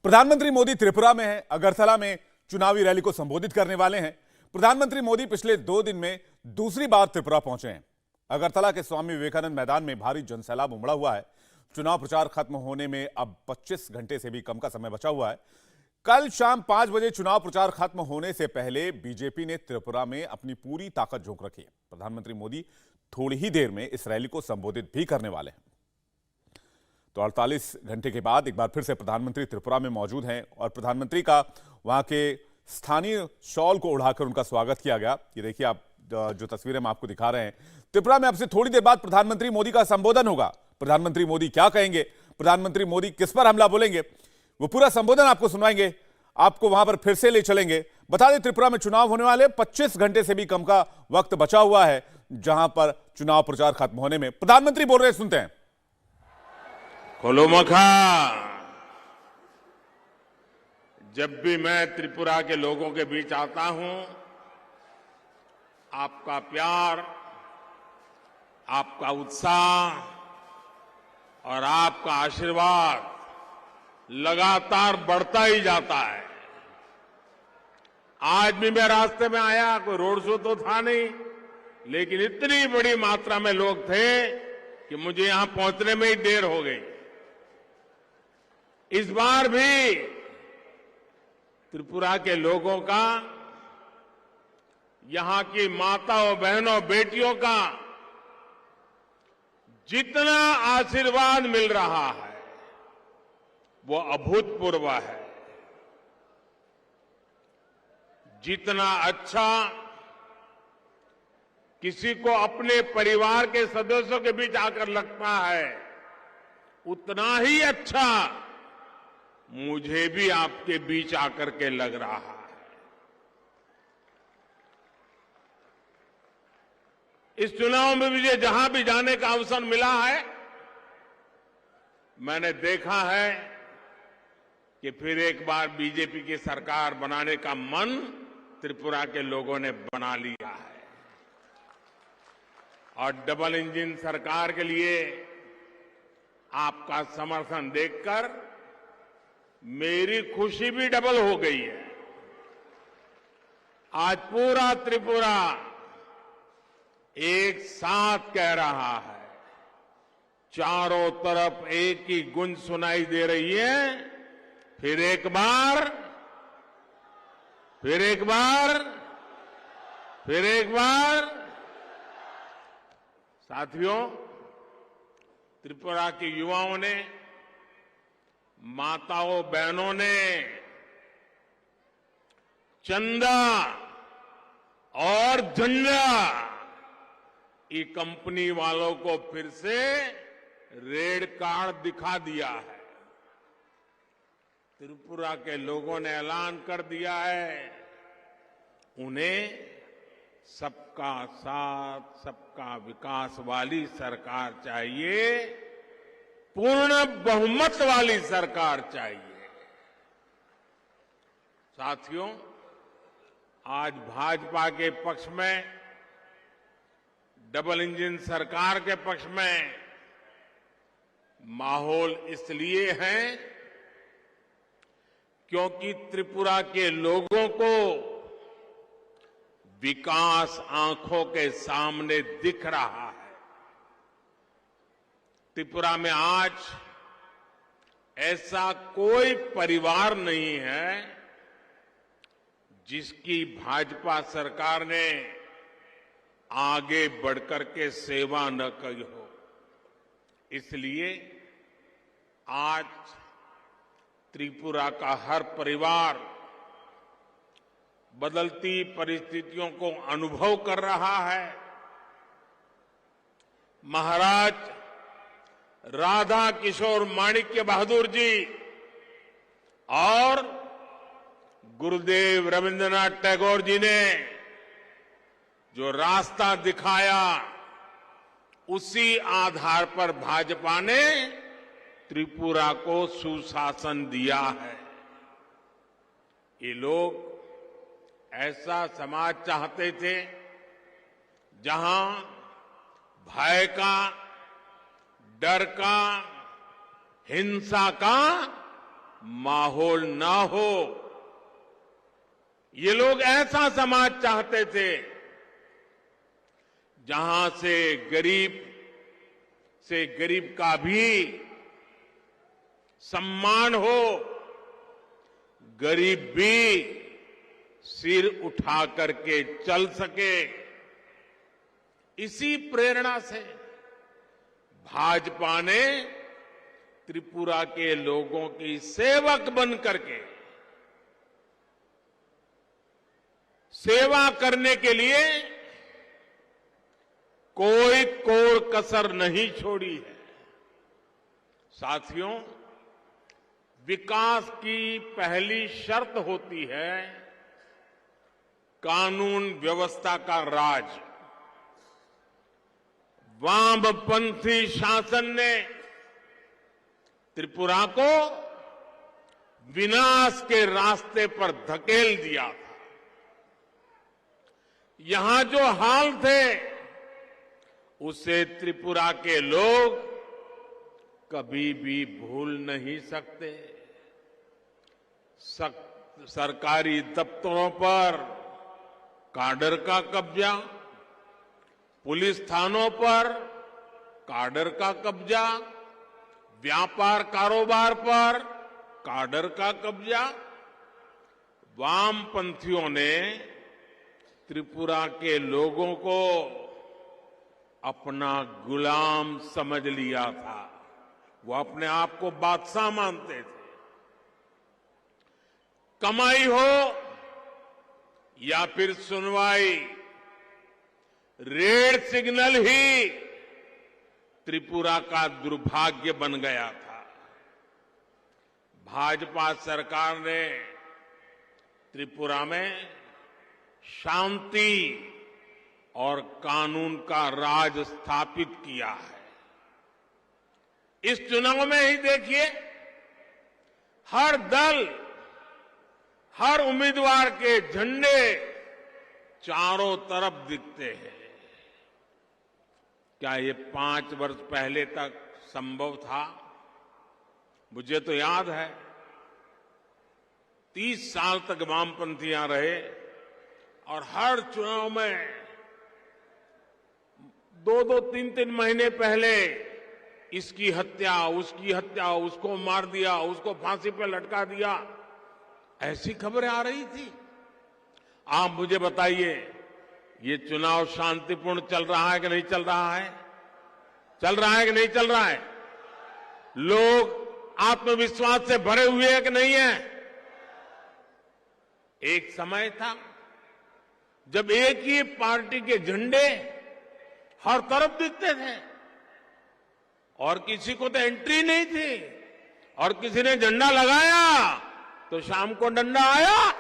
प्रधानमंत्री मोदी त्रिपुरा में हैं, अगरतला में चुनावी रैली को संबोधित करने वाले हैं। प्रधानमंत्री मोदी पिछले 2 दिन में दूसरी बार त्रिपुरा पहुंचे हैं। अगरतला के स्वामी विवेकानंद मैदान में भारी जनसैलाब उमड़ा हुआ है। चुनाव प्रचार खत्म होने में अब 25 घंटे से भी कम का समय बचा हुआ है। कल शाम 5 बजे चुनाव प्रचार खत्म होने से पहले बीजेपी ने त्रिपुरा में अपनी पूरी ताकत झोंक रखी है। प्रधानमंत्री मोदी थोड़ी ही देर में इस रैली को संबोधित भी करने वाले हैं। तो 48 घंटे के बाद एक बार फिर से प्रधानमंत्री त्रिपुरा में मौजूद हैं और प्रधानमंत्री का वहां के स्थानीय शॉल को उड़ाकर उनका स्वागत किया गया। ये देखिए, आप जो तस्वीरें हम आपको दिखा रहे हैं, त्रिपुरा में अब से थोड़ी देर बाद प्रधानमंत्री मोदी का संबोधन होगा। प्रधानमंत्री मोदी क्या कहेंगे, प्रधानमंत्री मोदी किस पर हमला बोलेंगे, वो पूरा संबोधन आपको सुनाएंगे, आपको वहां पर फिर से ले चलेंगे। बता दें, त्रिपुरा में चुनाव होने वाले 25 घंटे से भी कम का वक्त बचा हुआ है, जहां पर चुनाव प्रचार खत्म होने में प्रधानमंत्री बोल रहे, सुनते हैं। कोलोमखा, जब भी मैं त्रिपुरा के लोगों के बीच आता हूं, आपका प्यार, आपका उत्साह और आपका आशीर्वाद लगातार बढ़ता ही जाता है। आज भी मैं रास्ते में आया, कोई रोड शो तो था नहीं, लेकिन इतनी बड़ी मात्रा में लोग थे कि मुझे यहां पहुंचने में ही देर हो गई। इस बार भी त्रिपुरा के लोगों का, यहां की माताओं, बहनों, बेटियों का जितना आशीर्वाद मिल रहा है वो अभूतपूर्व है। जितना अच्छा किसी को अपने परिवार के सदस्यों के बीच आकर लगता है, उतना ही अच्छा मुझे भी आपके बीच आकर के लग रहा है। इस चुनाव में मुझे जहां भी जाने का अवसर मिला है, मैंने देखा है कि फिर एक बार बीजेपी की सरकार बनाने का मन त्रिपुरा के लोगों ने बना लिया है। और डबल इंजन सरकार के लिए आपका समर्थन देखकर मेरी खुशी भी डबल हो गई है। आज पूरा त्रिपुरा एक साथ कह रहा है, चारों तरफ एक ही गूंज सुनाई दे रही है, फिर एक बार, फिर एक बार, फिर एक बार। साथियों, त्रिपुरा के युवाओं ने, माताओं, बहनों ने चंदा और झंडा ये कंपनी वालों को फिर से रेड कार्ड दिखा दिया है। त्रिपुरा के लोगों ने ऐलान कर दिया है, उन्हें सबका साथ, सबका विकास वाली सरकार चाहिए, पूर्ण बहुमत वाली सरकार चाहिए। साथियों, आज भाजपा के पक्ष में, डबल इंजन सरकार के पक्ष में माहौल इसलिए है क्योंकि त्रिपुरा के लोगों को विकास आंखों के सामने दिख रहा है। त्रिपुरा में आज ऐसा कोई परिवार नहीं है जिसकी भाजपा सरकार ने आगे बढ़कर के सेवा न की हो। इसलिए आज त्रिपुरा का हर परिवार बदलती परिस्थितियों को अनुभव कर रहा है। महाराज राधा किशोर माणिक्य बहादुर जी और गुरुदेव रविंद्रनाथ टैगोर जी ने जो रास्ता दिखाया, उसी आधार पर भाजपा ने त्रिपुरा को सुशासन दिया है। ये लोग ऐसा समाज चाहते थे जहां भय का, डर का, हिंसा का माहौल ना हो। ये लोग ऐसा समाज चाहते थे जहां से गरीब का भी सम्मान हो, गरीब भी सिर उठा करके चल सके। इसी प्रेरणा से भाजपा ने त्रिपुरा के लोगों की सेवक बन करके सेवा करने के लिए कोई कोर कसर नहीं छोड़ी है। साथियों, विकास की पहली शर्त होती है कानून व्यवस्था का राज। वामपंथी शासन ने त्रिपुरा को विनाश के रास्ते पर धकेल दिया था। यहां जो हाल थे उसे त्रिपुरा के लोग कभी भी भूल नहीं सकते। सरकारी दफ्तरों पर काडर का कब्जा, पुलिस थानों पर काडर का कब्जा, व्यापार कारोबार पर काडर का कब्जा। वामपंथियों ने त्रिपुरा के लोगों को अपना गुलाम समझ लिया था। वो अपने आप को बादशाह मानते थे। कमाई हो या फिर सुनवाई, रेड सिग्नल ही त्रिपुरा का दुर्भाग्य बन गया था। भाजपा सरकार ने त्रिपुरा में शांति और कानून का राज स्थापित किया है। इस चुनाव में ही देखिए, हर दल, हर उम्मीदवार के झंडे चारों तरफ दिखते हैं। क्या ये 5 वर्ष पहले तक संभव था? मुझे तो याद है 30 साल तक वामपंथियां रहे और हर चुनाव में 2-2, 3-3 महीने पहले इसकी हत्या, उसकी हत्या, उसको मार दिया, उसको फांसी पर लटका दिया, ऐसी खबरें आ रही थी। आप मुझे बताइए, ये चुनाव शांतिपूर्ण चल रहा है कि नहीं चल रहा है? चल रहा है कि नहीं चल रहा है? लोग आत्मविश्वास से भरे हुए हैं कि नहीं है? एक समय था जब एक ही पार्टी के झंडे हर तरफ दिखते थे और किसी को तो एंट्री नहीं थी, और किसी ने झंडा लगाया तो शाम को डंडा आया।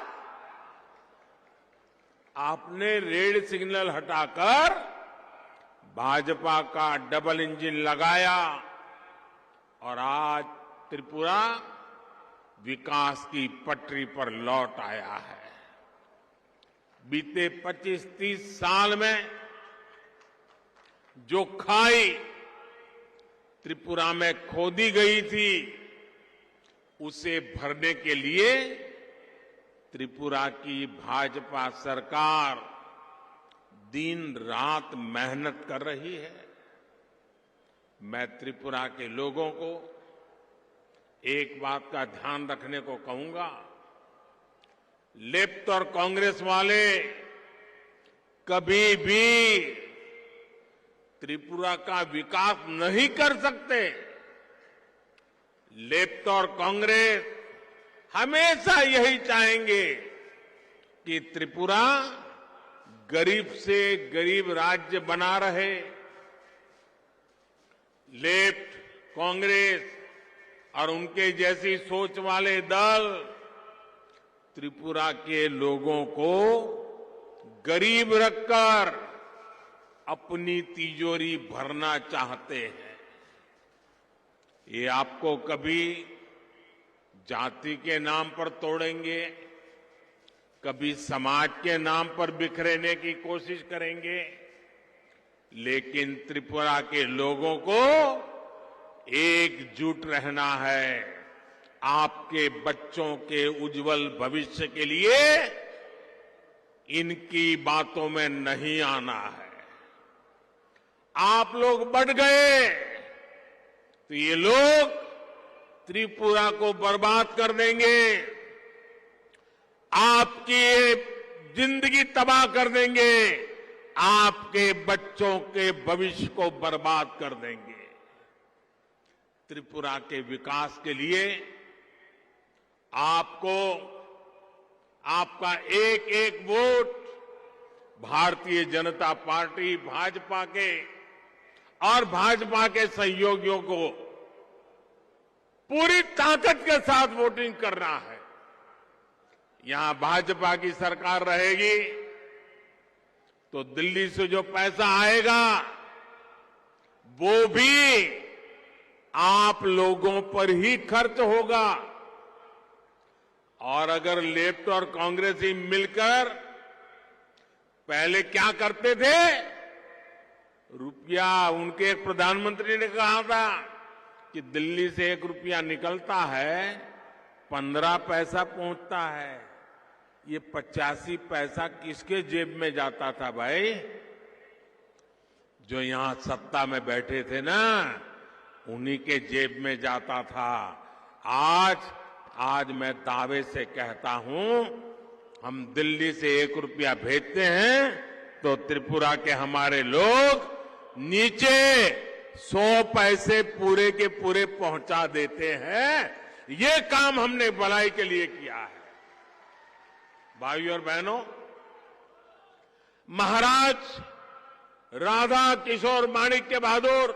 आपने रेड सिग्नल हटाकर भाजपा का डबल इंजन लगाया और आज त्रिपुरा विकास की पटरी पर लौट आया है। बीते 25-30 साल में जो खाई त्रिपुरा में खोदी गई थी, उसे भरने के लिए त्रिपुरा की भाजपा सरकार दिन रात मेहनत कर रही है। मैं त्रिपुरा के लोगों को एक बात का ध्यान रखने को कहूंगा, लेफ्ट और कांग्रेस वाले कभी भी त्रिपुरा का विकास नहीं कर सकते। लेफ्ट और कांग्रेस हमेशा यही चाहेंगे कि त्रिपुरा गरीब से गरीब राज्य बना रहे। लेफ्ट, कांग्रेस और उनके जैसी सोच वाले दल त्रिपुरा के लोगों को गरीब रखकर अपनी तिजोरी भरना चाहते हैं। ये आपको कभी जाति के नाम पर तोड़ेंगे, कभी समाज के नाम पर बिखरेने की कोशिश करेंगे, लेकिन त्रिपुरा के लोगों को एकजुट रहना है, आपके बच्चों के उज्जवल भविष्य के लिए इनकी बातों में नहीं आना है। आप लोग बढ़ गए तो ये लोग त्रिपुरा को बर्बाद कर देंगे, आपकी जिंदगी तबाह कर देंगे, आपके बच्चों के भविष्य को बर्बाद कर देंगे। त्रिपुरा के विकास के लिए आपको आपका एक एक वोट भारतीय जनता पार्टी भाजपा के और भाजपा के सहयोगियों को पूरी ताकत के साथ वोटिंग करना है। यहां भाजपा की सरकार रहेगी तो दिल्ली से जो पैसा आएगा वो भी आप लोगों पर ही खर्च होगा। और अगर लेफ्ट और कांग्रेस ही मिलकर पहले क्या करते थे, रुपया, उनके एक प्रधानमंत्री ने कहा था कि दिल्ली से 1 रुपया निकलता है 15 पैसा पहुंचता है। ये 85 पैसा किसके जेब में जाता था भाई? जो यहां सत्ता में बैठे थे ना, उन्हीं के जेब में जाता था। आज मैं दावे से कहता हूं, हम दिल्ली से 1 रुपया भेजते हैं तो त्रिपुरा के हमारे लोग नीचे 100 पैसे पूरे के पूरे पहुंचा देते हैं। ये काम हमने भलाई के लिए किया है। भाइयों और बहनों, महाराज राधा किशोर माणिक्य बहादुर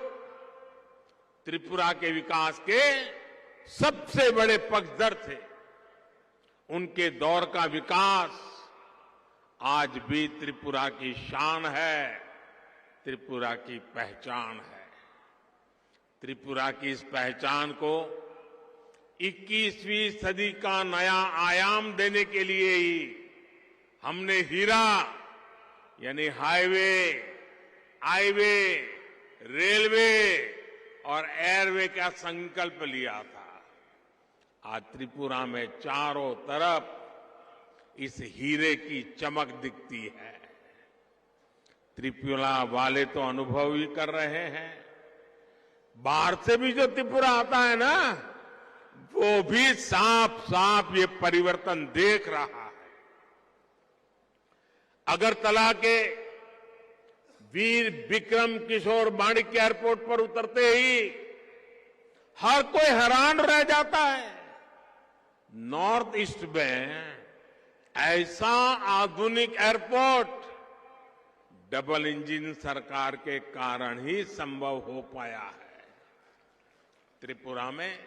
त्रिपुरा के विकास के सबसे बड़े पक्षधर थे। उनके दौर का विकास आज भी त्रिपुरा की शान है, त्रिपुरा की पहचान है। त्रिपुरा की इस पहचान को 21वीं सदी का नया आयाम देने के लिए ही हमने हीरा यानी हाईवे, रेलवे और एयरवे का संकल्प लिया था। आज त्रिपुरा में चारों तरफ इस हीरे की चमक दिखती है। त्रिपुरा वाले तो अनुभव ही कर रहे हैं। बाहर से भी जो त्रिपुरा आता है ना, वो भी साफ साफ ये परिवर्तन देख रहा है। अगरतला के वीर विक्रम किशोर माणिक्य एयरपोर्ट पर उतरते ही हर कोई हैरान रह जाता है। नॉर्थ ईस्ट में ऐसा आधुनिक एयरपोर्ट डबल इंजन सरकार के कारण ही संभव हो पाया है। त्रिपुरा में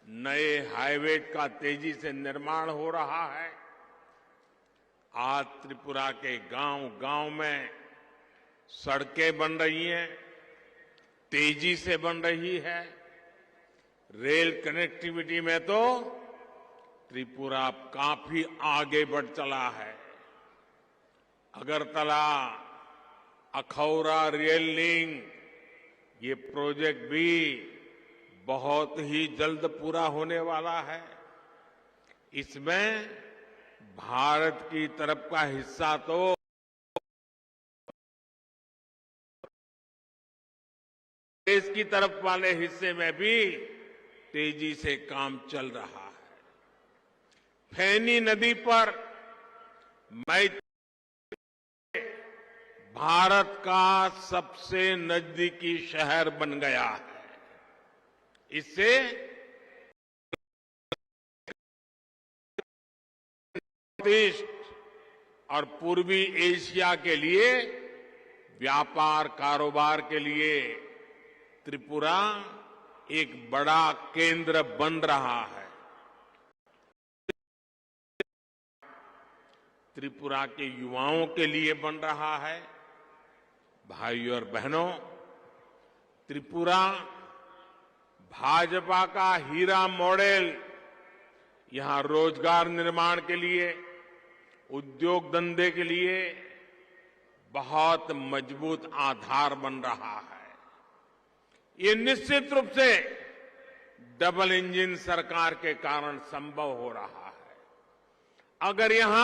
नए हाईवे का तेजी से निर्माण हो रहा है। आज त्रिपुरा के गांव-गांव में सड़कें बन रही हैं, तेजी से बन रही है। रेल कनेक्टिविटी में तो त्रिपुरा काफी आगे बढ़ चला है। अगरतला अखौरा रेल लिंक ये प्रोजेक्ट भी बहुत ही जल्द पूरा होने वाला है। इसमें भारत की तरफ का हिस्सा तो देश की तरफ वाले हिस्से में भी तेजी से काम चल रहा है। फैनी नदी पर भारत का सबसे नजदीकी शहर बन गया है। इससे नॉर्थ ईस्ट और पूर्वी एशिया के लिए व्यापार कारोबार के लिए त्रिपुरा एक बड़ा केंद्र बन रहा है। त्रिपुरा के युवाओं के लिए बन रहा है। भाइयों और बहनों, त्रिपुरा भाजपा का हीरा मॉडल यहां रोजगार निर्माण के लिए, उद्योग धंधे के लिए बहुत मजबूत आधार बन रहा है। ये निश्चित रूप से डबल इंजन सरकार के कारण संभव हो रहा है। अगर यहां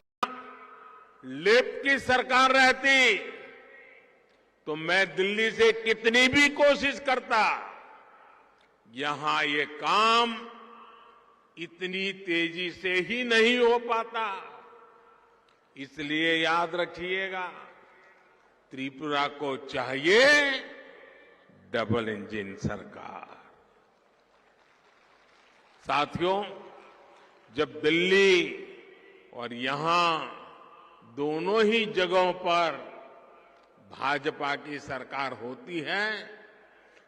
लेफ्ट की सरकार रहती तो मैं दिल्ली से कितनी भी कोशिश करता, यहां ये काम इतनी तेजी से ही नहीं हो पाता। इसलिए याद रखिएगा, त्रिपुरा को चाहिए डबल इंजन सरकार। साथियों, जब दिल्ली और यहां दोनों ही जगहों पर भाजपा की सरकार होती है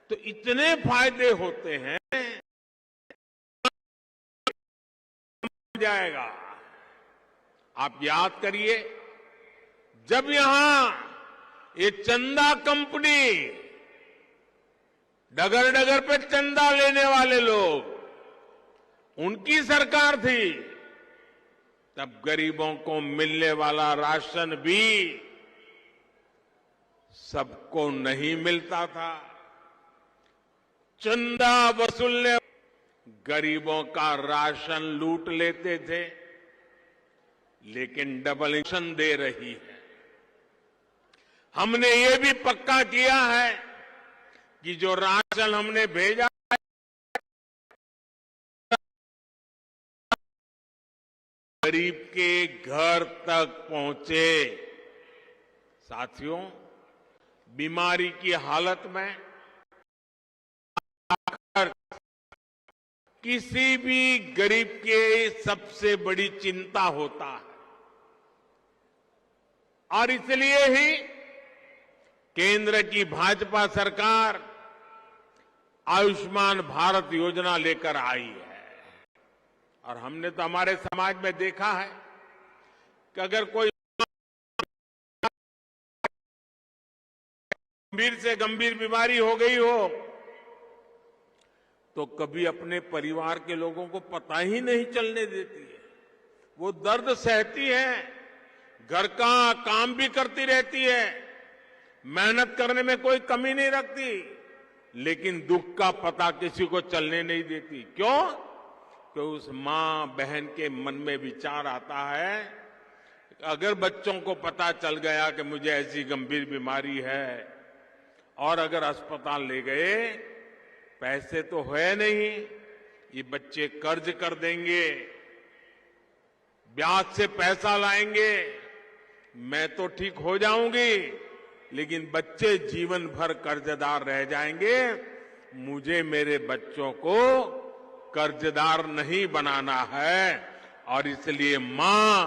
तो इतने फायदे होते हैं जाएगा। आप याद करिए, जब यहां ये चंदा कंपनी, डगर डगर पे चंदा लेने वाले लोग, उनकी सरकार थी, तब गरीबों को मिलने वाला राशन भी सबको नहीं मिलता था। चंदा वसूलने गरीबों का राशन लूट लेते थे, लेकिन डबल इंजन दे रही है। हमने ये भी पक्का किया है कि जो राशन हमने भेजा गरीब के घर तक पहुंचे। साथियों, बीमारी की हालत में किसी भी गरीब के सबसे बड़ी चिंता होता है, और इसलिए ही केंद्र की भाजपा सरकार आयुष्मान भारत योजना लेकर आई है। और हमने तो हमारे समाज में देखा है कि अगर कोई गंभीर से गंभीर बीमारी हो गई हो तो कभी अपने परिवार के लोगों को पता ही नहीं चलने देती है। वो दर्द सहती है, घर का काम भी करती रहती है, मेहनत करने में कोई कमी नहीं रखती, लेकिन दुख का पता किसी को चलने नहीं देती। क्यों? कि उस मां बहन के मन में विचार आता है, अगर बच्चों को पता चल गया कि मुझे ऐसी गंभीर बीमारी है और अगर अस्पताल ले गए, पैसे तो है नहीं, ये बच्चे कर्ज कर देंगे, ब्याज से पैसा लाएंगे, मैं तो ठीक हो जाऊंगी, लेकिन बच्चे जीवन भर कर्जदार रह जाएंगे। मुझे मेरे बच्चों को कर्जदार नहीं बनाना है, और इसलिए मां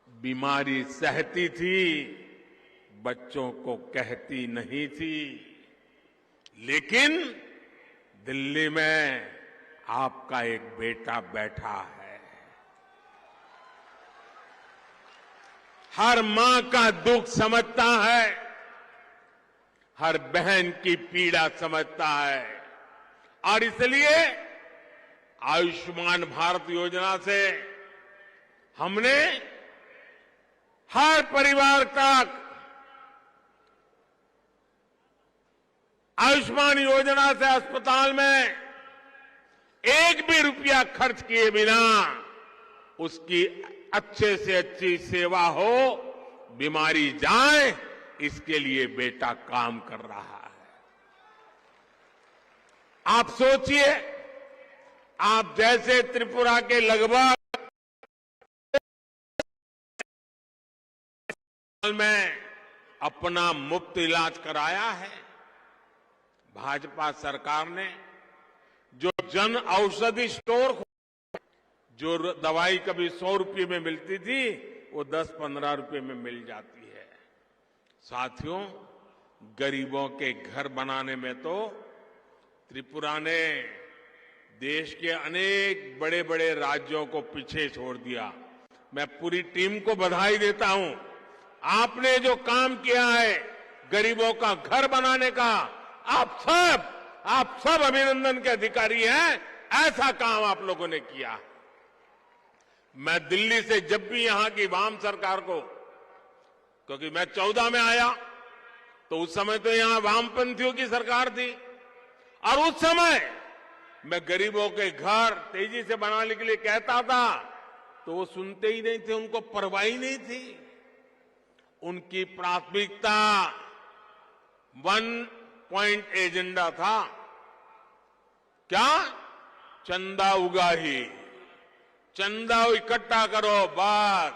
बीमारी सहती थी, बच्चों को कहती नहीं थी। लेकिन दिल्ली में आपका एक बेटा बैठा है, हर मां का दुख समझता है, हर बहन की पीड़ा समझता है, और इसलिए आयुष्मान भारत योजना से हमने हर परिवार तक आयुष्मान योजना से अस्पताल में एक भी रुपया खर्च किए बिना उसकी अच्छे से अच्छी सेवा हो, बीमारी जाए, इसके लिए बेटा काम कर रहा है। आप सोचिए, आप जैसे त्रिपुरा के लगभग में अपना मुफ्त इलाज कराया है। भाजपा सरकार ने जो जन औषधि स्टोर, जो दवाई कभी 100 रुपये में मिलती थी, वो 10-15 रुपये में मिल जाती है। साथियों, गरीबों के घर बनाने में तो त्रिपुरा ने देश के अनेक बड़े बड़े राज्यों को पीछे छोड़ दिया। मैं पूरी टीम को बधाई देता हूं। आपने जो काम किया है गरीबों का घर बनाने का, आप सब अभिनंदन के अधिकारी हैं। ऐसा काम आप लोगों ने किया। मैं दिल्ली से जब भी यहां की वाम सरकार को, क्योंकि मैं 14 में आया तो उस समय तो यहां वामपंथियों की सरकार थी, और उस समय मैं गरीबों के घर तेजी से बनाने के लिए कहता था तो वो सुनते ही नहीं थे, उनको परवाह ही नहीं थी। उनकी प्राथमिकता 1 पॉइंट एजेंडा था। क्या? चंदा उगाही, चंदा इकट्ठा करो बस,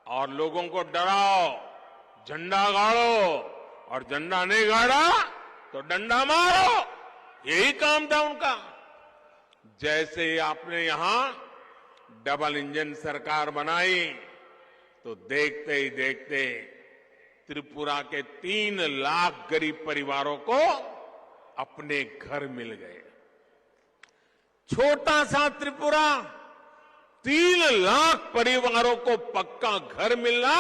और लोगों को डराओ, झंडा गाड़ो, और झंडा नहीं गाड़ा तो डंडा मारो। यही काम था उनका। जैसे ही आपने यहां डबल इंजन सरकार बनाई तो देखते ही देखते त्रिपुरा के 3 लाख गरीब परिवारों को अपने घर मिल गए। छोटा सा त्रिपुरा, 3 लाख परिवारों को पक्का घर मिलना,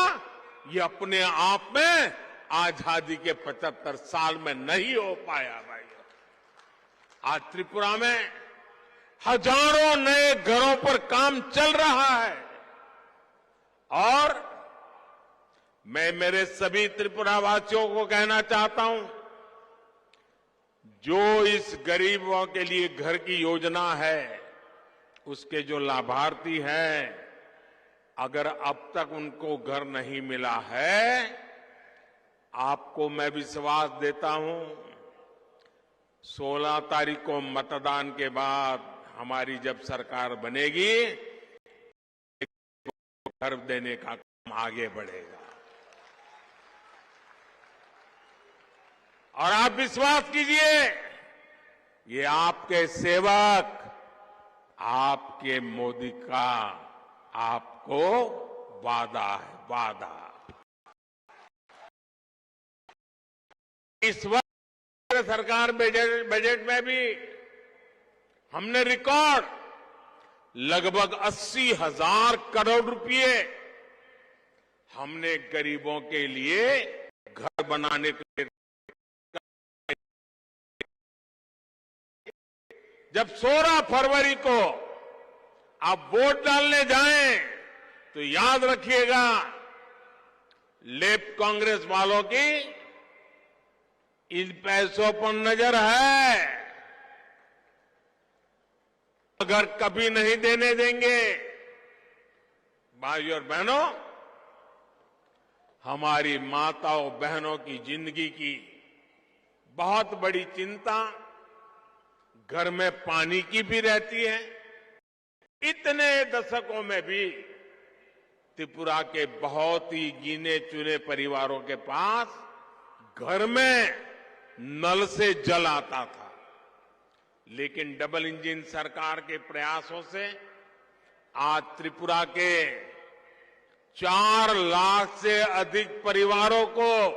ये अपने आप में आजादी के 75 साल में नहीं हो पाया भाई। आज त्रिपुरा में हजारों नए घरों पर काम चल रहा है, और मैं मेरे सभी त्रिपुरा वासियों को कहना चाहता हूं, जो इस गरीबों के लिए घर की योजना है, उसके जो लाभार्थी हैं, अगर अब तक उनको घर नहीं मिला है, आपको मैं विश्वास देता हूं 16 तारीख को मतदान के बाद हमारी जब सरकार बनेगी, घर देने का काम आगे बढ़ेगा। और आप विश्वास कीजिए, ये आपके सेवक, आपके मोदी का आपको वादा है, वादा। इस वक्त सरकार बजट में भी हमने रिकॉर्ड लगभग 80,000 करोड़ रुपए हमने गरीबों के लिए घर बनाने के लिए। जब 16 फरवरी को आप वोट डालने जाएं तो याद रखिएगा, लेफ्ट कांग्रेस वालों की इन पैसों पर नजर है, अगर कभी नहीं देने देंगे। भाइयों और बहनों, हमारी माताओं बहनों की जिंदगी की बहुत बड़ी चिंता घर में पानी की भी रहती है। इतने दशकों में भी त्रिपुरा के बहुत ही गिने चुने परिवारों के पास घर में नल से जल आता था, लेकिन डबल इंजन सरकार के प्रयासों से आज त्रिपुरा के 4 लाख से अधिक परिवारों को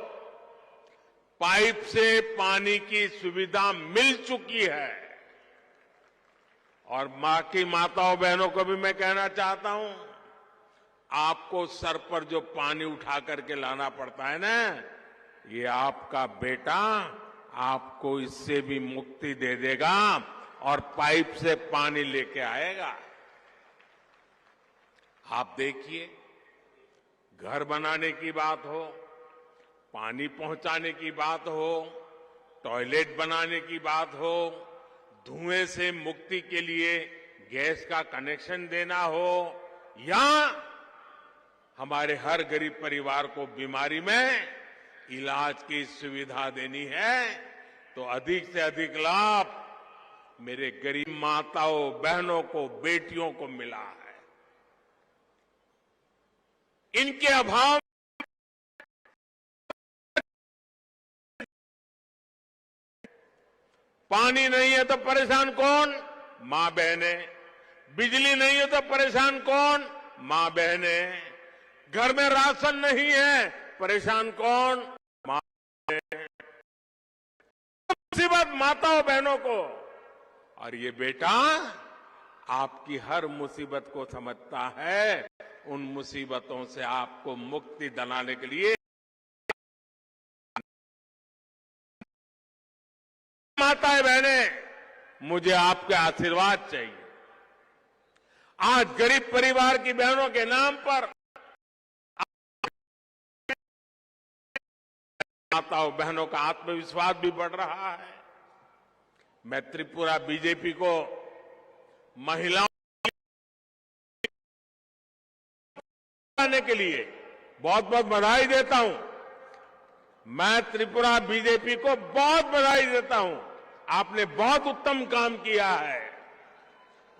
पाइप से पानी की सुविधा मिल चुकी है। और मां की माताओं बहनों को भी मैं कहना चाहता हूं, आपको सर पर जो पानी उठा करके लाना पड़ता है ना, ये आपका बेटा आपको इससे भी मुक्ति दे देगा और पाइप से पानी लेके आएगा। आप देखिए, घर बनाने की बात हो, पानी पहुंचाने की बात हो, टॉयलेट बनाने की बात हो, धुएं से मुक्ति के लिए गैस का कनेक्शन देना हो, या हमारे हर गरीब परिवार को बीमारी में इलाज की सुविधा देनी है, तो अधिक से अधिक लाभ मेरे गरीब माताओं बहनों को, बेटियों को मिला है। इनके अभाव पानी नहीं है तो परेशान कौन? मां बहने। बिजली नहीं है तो परेशान कौन? मां बहने। घर में राशन नहीं है, परेशान कौन? मां बहने। मुसीबत माताओं बहनों को। और ये बेटा आपकी हर मुसीबत को समझता है, उन मुसीबतों से आपको मुक्ति दिलाने के लिए माताएं बहनें, मुझे आपके आशीर्वाद चाहिए। आज गरीब परिवार की बहनों के नाम पर माताओं बहनों का आत्मविश्वास भी बढ़ रहा है। मैं त्रिपुरा बीजेपी को महिलाओं के लिए बहुत बहुत बधाई देता हूं। मैं त्रिपुरा बीजेपी को बहुत बधाई देता हूं। आपने बहुत उत्तम काम किया है।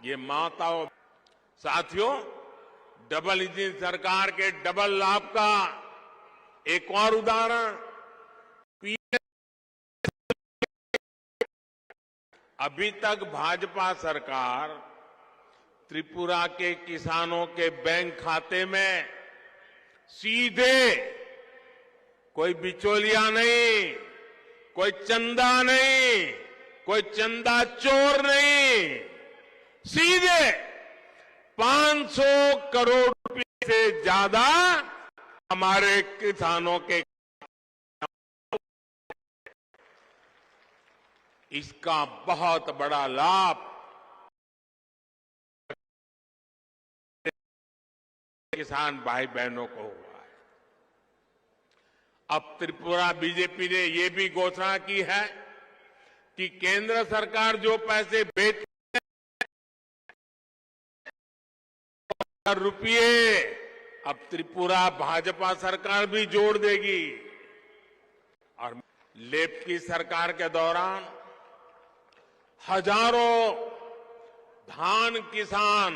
ये माताओं, साथियों, डबल इंजन सरकार के डबल लाभ का एक और उदाहरण अभी तक भाजपा सरकार त्रिपुरा के किसानों के बैंक खाते में सीधे, कोई बिचौलिया नहीं, कोई चंदा नहीं, कोई चंदा चोर नहीं, सीधे 500 करोड़ रुपए से ज्यादा हमारे किसानों के, इसका बहुत बड़ा लाभ किसान भाई बहनों को हुआ है। अब त्रिपुरा बीजेपी ने यह भी घोषणा की है कि केंद्र सरकार जो पैसे भेज रुपये अब त्रिपुरा भाजपा सरकार भी जोड़ देगी। और लेप की सरकार के दौरान हजारों धान किसान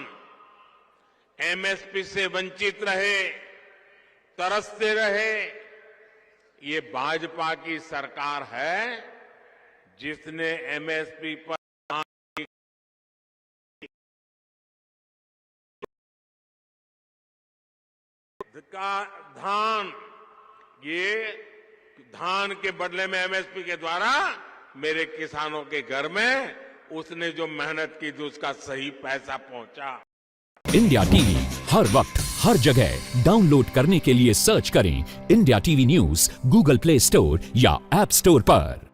एमएसपी से वंचित रहे, तरसते रहे। ये भाजपा की सरकार है जिसने एमएसपी पर धान के बदले में एमएसपी के द्वारा मेरे किसानों के घर में उसने जो मेहनत की थी उसका सही पैसा पहुंचा। इंडिया टीवी हर वक्त हर जगह डाउनलोड करने के लिए सर्च करें India TV news Google play store या ऐप स्टोर पर।